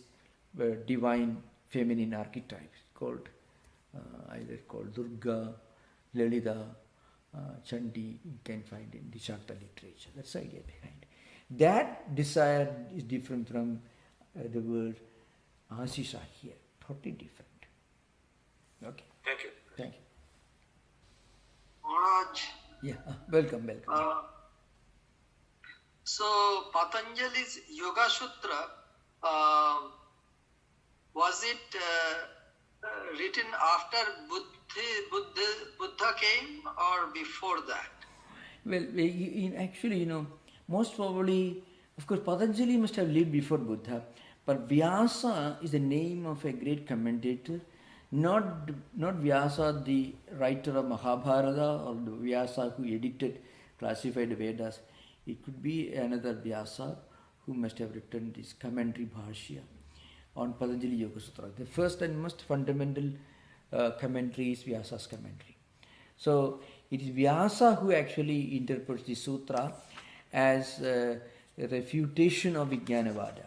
divine feminine archetype called either called Durga, Lalita, Chandi. You can find in the Shakta literature. That's the idea behind. That desire is different from the word Asisa here. Totally different. Okay. Thank you. Thank you. Maharaj. Yeah. Welcome. So Patanjali's Yoga Sutra, was it written after Buddha came or before that? Well, actually, most probably, of course, Patanjali must have lived before Buddha, but Vyasa is the name of a great commentator, not Vyasa, the writer of Mahabharata, or the Vyasa who classified the Vedas. It could be another Vyasa who must have written this commentary Bhashya on Patanjali Yoga Sutra. The first and most fundamental commentary is Vyasa's commentary. So it is Vyasa who actually interprets the sutra as a refutation of Vijnanavada.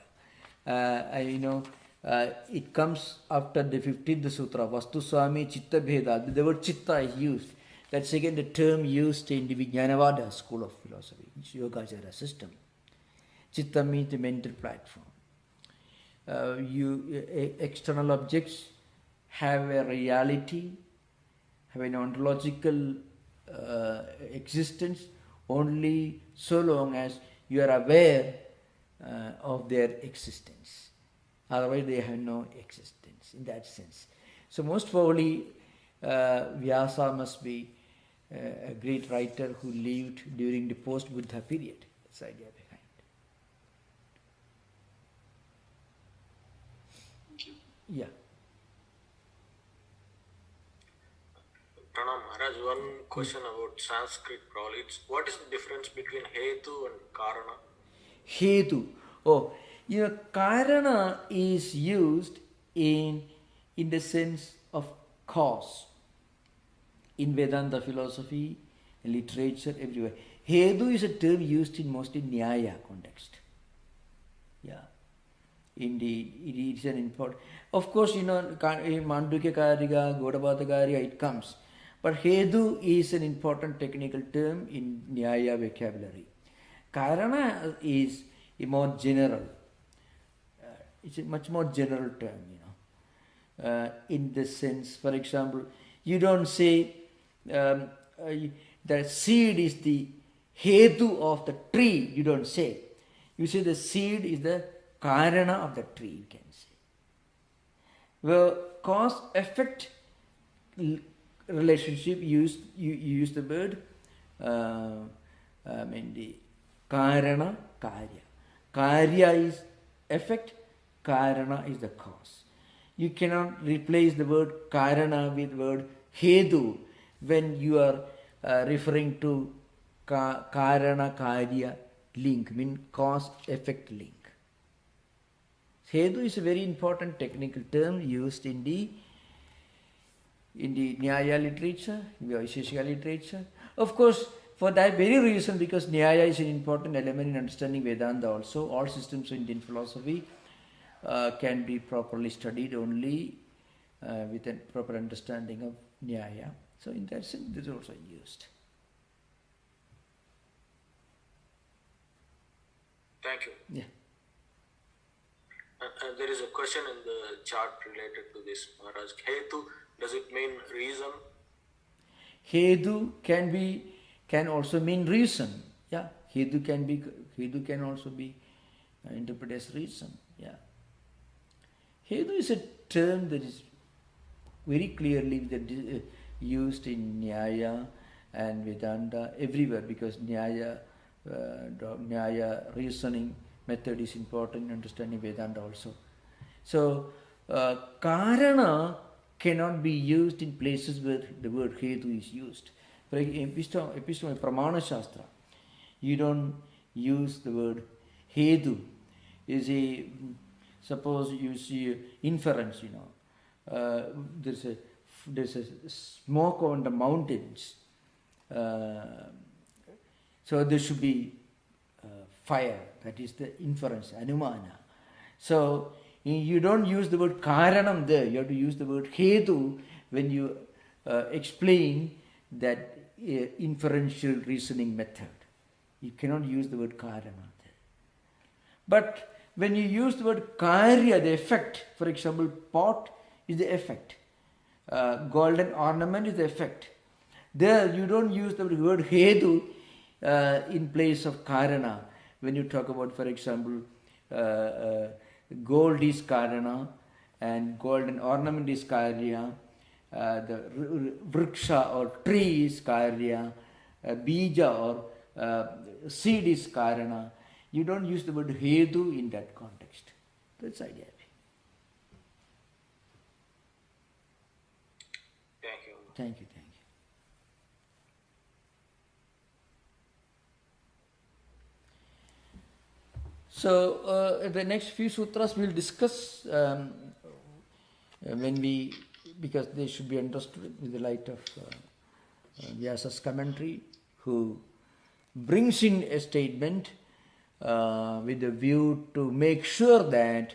It comes after the 15th sutra, Vastu Swami Chitta Bheda. The word Chitta is used. That's again the term used in the Vijnanavada school of philosophy, Yogacara system. Chitta means the mental platform. External objects have a reality, have an ontological existence only so long as you are aware of their existence. Otherwise they have no existence in that sense. So most probably Vyasa must be a great writer who lived during the post-Buddha period. That's the idea behind. Thank you. Yeah. Pranam Maharaj, one question about Sanskrit probably. What is the difference between Hetu and Karana? Hetu. Karana is used in the sense of cause. In Vedanta philosophy, literature, everywhere. Hetu is a term used in mostly Nyaya context. Yeah. Indeed, it is an important. Of course, in Mandukya Karika, Gaudapata Karika, it comes. But Hetu is an important technical term in Nyaya vocabulary. Karana is a more general. It's a much more general term, in the sense, for example, you don't say the seed is the hetu of the tree, you don't say. You say the seed is the karana of the tree, you can say. Well, cause-effect relationship, you use the word, the karana, karya. Karya is effect, karana is the cause. You cannot replace the word karana with word hetu when you are referring to karana karya link, cause-effect link. Hetu is a very important technical term used in the Nyaya literature, in the Vaisheshika literature. Of course, for that very reason, because Nyaya is an important element in understanding Vedanta also, all systems of Indian philosophy can be properly studied only with a proper understanding of Nyaya. So in that sense, this is also used. Thank you. Yeah. There is a question in the chart related to this, Maharaj. Hetu, does it mean reason? Hetu can also mean reason. Yeah. Hetu can also be interpreted as reason. Yeah. Hetu is a term that is very clearly used in Nyaya and Vedanta everywhere, because Nyaya Nyaya reasoning method is important in understanding Vedanta also. So, Karana cannot be used in places where the word Hetu is used. For epistome Pramana Shastra, you don't use the word Hetu. Suppose you see inference, there's a smoke on the mountains. So there should be fire. That is the inference, anumana. So you don't use the word karanam there. You have to use the word hetu when you explain that inferential reasoning method. You cannot use the word karana there. But when you use the word karya, the effect, for example, pot is the effect. Golden ornament is the effect. There you don't use the word hetu in place of karana. When you talk about, for example, gold is karana and golden ornament is karya, the vriksha or tree is karya, bija or seed is karana. You don't use the word hetu in that context. That's the idea. Thank you. Thank you. So, the next few sutras we will discuss because they should be understood in the light of Vyasa's commentary, who brings in a statement with a view to make sure that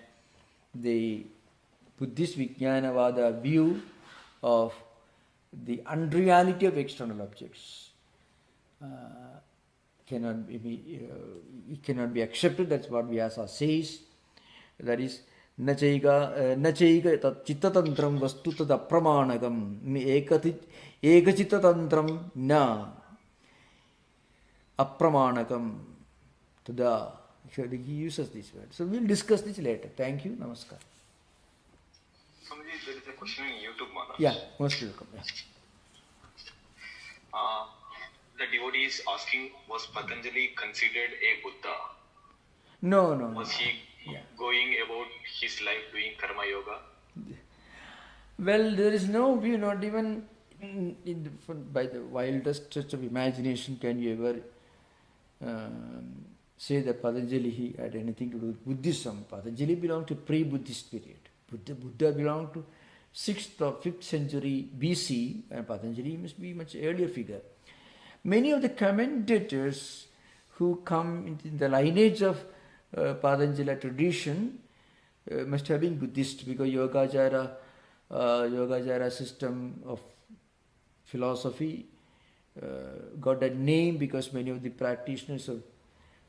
the Buddhist Vijnanavada view of the unreality of external objects cannot be accepted. That's what Vyasa says. That is, nachaiga chittatantram vastu tad apramanagam ekachittatantram na apramanagam tada. He uses this word. So we'll discuss this later. Thank you. Namaskar. Swamiji, there is a question in YouTube, Maharaj. Yeah, most welcome. Yeah. The devotee is asking, was Patanjali considered a Buddha? No. Was he going about his life doing karma yoga? Well, there is no view, not even by the wildest stretch of imagination can you ever say that Patanjali had anything to do with Buddhism. Patanjali belonged to pre-Buddhist period. Buddha belonged to 6th or 5th century BC, and Patanjali must be much earlier figure. Many of the commentators who come into the lineage of Patanjali tradition must have been Buddhist, because Yogacara system of philosophy got that name because many of the practitioners of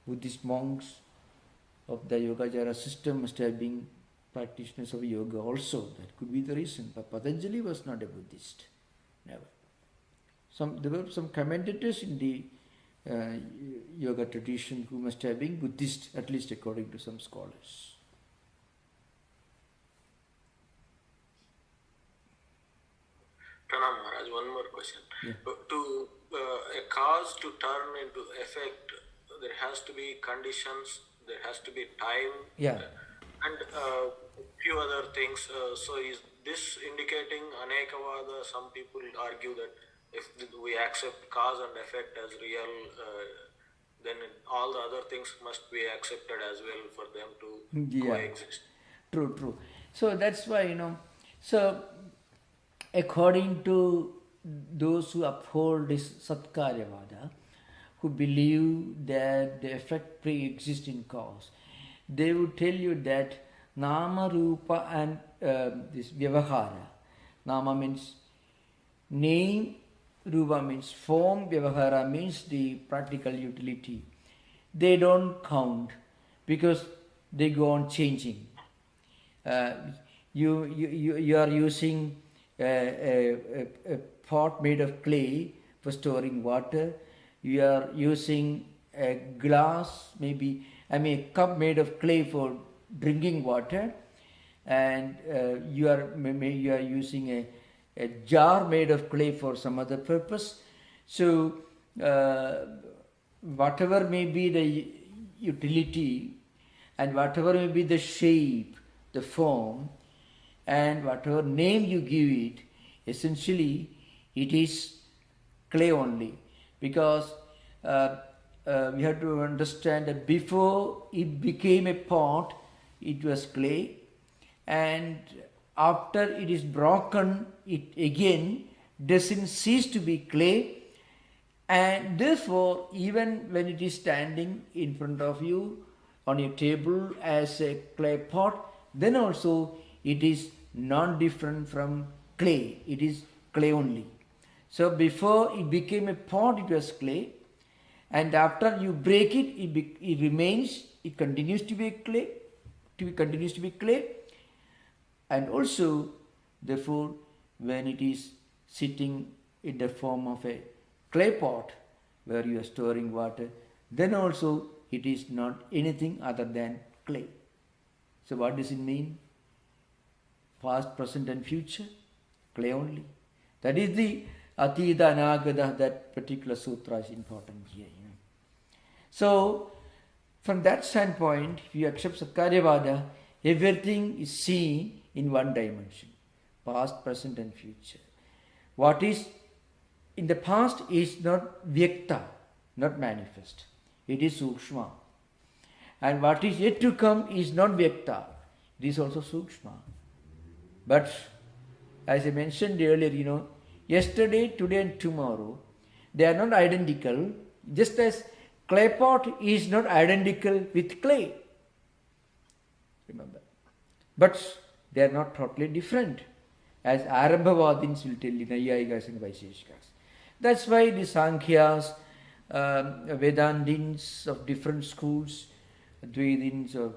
Buddhist monks of the Yogacara system must have been practitioners of yoga also. That could be the reason. But Patanjali was not a Buddhist. Never. There were some commentators in the yoga tradition who must have been Buddhist, at least according to some scholars. Pranam Maharaj, one more question. Yeah. To a cause to turn into effect, there has to be conditions, there has to be time, and a few other things. So is this indicating Anekavada? Some people argue that if we accept cause and effect as real, then all the other things must be accepted as well for them to coexist. True. So that's why, so according to those who uphold this Satkaryavada, who believe that the effect pre-exists in cause, they would tell you that Nama, Rupa and this Vyavahara. Nama means name, Rupa means form, Vyavahara means the practical utility. They don't count because they go on changing. You are using a pot made of clay for storing water. You are using a glass, a cup made of clay for drinking water, and you are using a jar made of clay for some other purpose. So whatever may be the utility and whatever may be the shape, the form, and whatever name you give it, essentially it is clay only. Because we have to understand that before it became a pot, it was clay, and after it is broken, it again doesn't cease to be clay. And therefore, even when it is standing in front of you on your table as a clay pot, then also it is non-different from clay. It is clay only. So before it became a pot, it was clay, and after you break it, it remains. It continues to be clay. Continues to be clay, and also, therefore, when it is sitting in the form of a clay pot where you are storing water, then also it is not anything other than clay. So what does it mean? Past, present and future, clay only. That is the Atida Anagada, that particular sutra is important here. So from that standpoint, if you accept Satkaryavada, everything is seen in one dimension, past, present and future. What is in the past is not vyakta, not manifest. It is sukshma. And what is yet to come is not vyakta. It is also sukshma. But as I mentioned earlier, yesterday, today and tomorrow, they are not identical, just as clay pot is not identical with clay. Remember. But they are not totally different, as Arambhavadins will tell you, Naiyayikas and Vaisheshikas. That's why the Sankhyas, Vedantins of different schools, Dvaitins or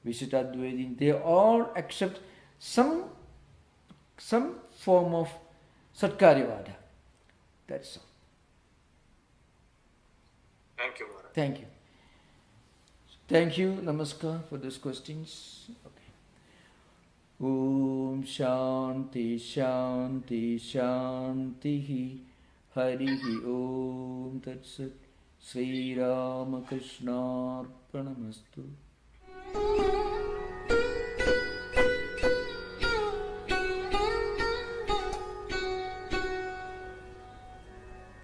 Visitadvaitins, they all accept some form of Satkaryavada. That's all. Thank you, Maharaj. Thank you. Thank you, Namaskar, for those questions. Okay. Om Shanti Shanti Shanti Harihi Om Tat Sat Sri Ramakrishna Arpanamastu.